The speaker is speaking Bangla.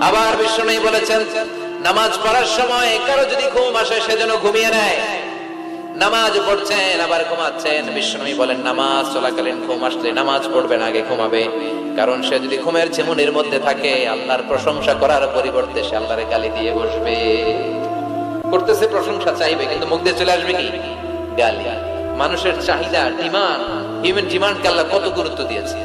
আবার বিশ্বনবী বলেছেন, নামাজ পড়ার সময় কারো যদি ঘুম আসে সে যেন ঘুমিয়ে নেয়। নামাজ পড়ছেন আবার ঘুমাচ্ছেন, বিশ্বনবী বলেন নামাজ চলাকালীন ঘুম আসলে নামাজ পড়বেন, আগে ঘুমাবে। কারণ সে যদি ঘুমের ঝিমুনির মধ্যে থাকে, আল্লাহর প্রশংসা করার পরিবর্তে সে আল্লাহর গালি দিয়ে বসবে। করতেছে প্রশংসা চাইবে, কিন্তু মুখ দিয়ে চলে আসবে কি? গালি। মানুষের চাহিদা, ডিমান্ড, হিউম্যান ডিমান্ডকে আল্লাহ কত গুরুত্ব দিয়েছে।